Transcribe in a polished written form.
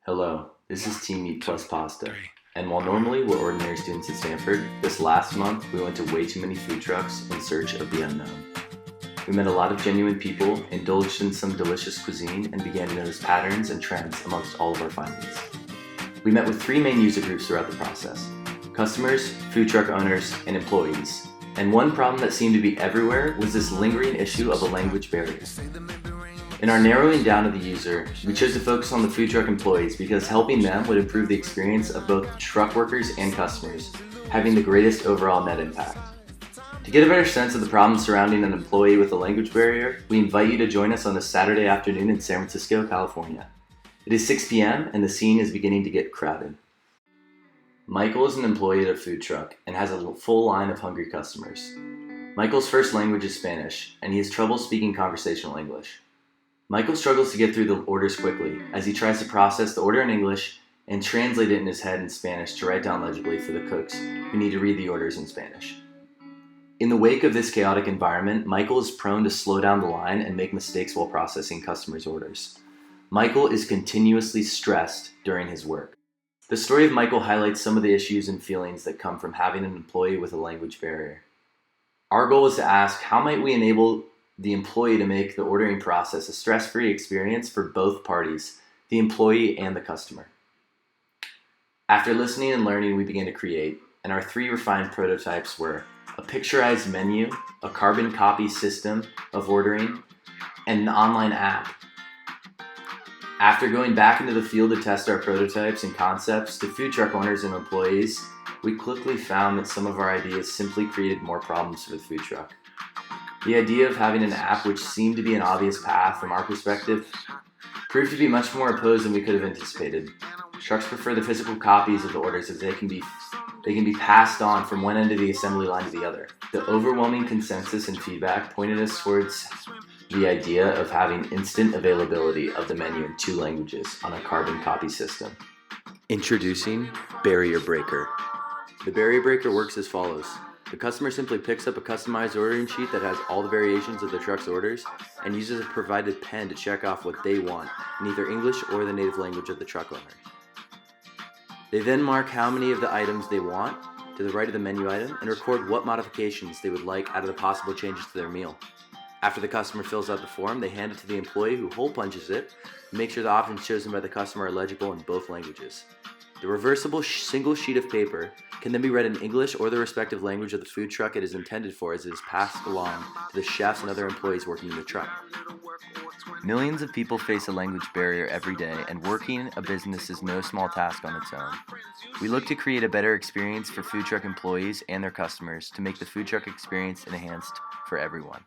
Hello, this is Team Meat Plus Pasta. And while normally we're ordinary students at Stanford, this last month we went to way too many food trucks in search of the unknown. We met a lot of genuine people, indulged in some delicious cuisine, and began to notice patterns and trends amongst all of our findings. We met with three main user groups throughout the process: customers, food truck owners, and employees. And one problem that seemed to be everywhere was this lingering issue of a language barrier. In our narrowing down of the user, we chose to focus on the food truck employees because helping them would improve the experience of both truck workers and customers, having the greatest overall net impact. To get a better sense of the problems surrounding an employee with a language barrier, we invite you to join us on this Saturday afternoon in San Francisco, California. It is 6 p.m. and the scene is beginning to get crowded. Michael is an employee at a food truck and has a full line of hungry customers. Michael's first language is Spanish, and he has trouble speaking conversational English. Michael struggles to get through the orders quickly as he tries to process the order in English and translate it in his head in Spanish to write down legibly for the cooks who need to read the orders in Spanish. In the wake of this chaotic environment, Michael is prone to slow down the line and make mistakes while processing customers' orders. Michael is continuously stressed during his work. The story of Michael highlights some of the issues and feelings that come from having an employee with a language barrier. Our goal was to ask, how might we enable the employee to make the ordering process a stress-free experience for both parties, the employee and the customer? After listening and learning, we began to create, and our three refined prototypes were a picturized menu, a carbon copy system of ordering, and an online app. After going back into the field to test our prototypes and concepts to food truck owners and employees, we quickly found that some of our ideas simply created more problems for the food truck. The idea of having an app, which seemed to be an obvious path from our perspective, proved to be much more opposed than we could have anticipated. Trucks prefer the physical copies of the orders as they can be passed on from one end of the assembly line to the other. The overwhelming consensus and feedback pointed us towards the idea of having instant availability of the menu in two languages on a carbon copy system. Introducing Barrier Breaker. The Barrier Breaker works as follows. The customer simply picks up a customized ordering sheet that has all the variations of the truck's orders and uses a provided pen to check off what they want in either English or the native language of the truck owner. They then mark how many of the items they want to the right of the menu item and record what modifications they would like out of the possible changes to their meal. After the customer fills out the form, they hand it to the employee who hole punches it and makes sure the options chosen by the customer are legible in both languages. The reversible single sheet of paper can then be read in English or the respective language of the food truck it is intended for as it is passed along to the chefs and other employees working in the truck. Millions of people face a language barrier every day, and working a business is no small task on its own. We look to create a better experience for food truck employees and their customers to make the food truck experience enhanced for everyone.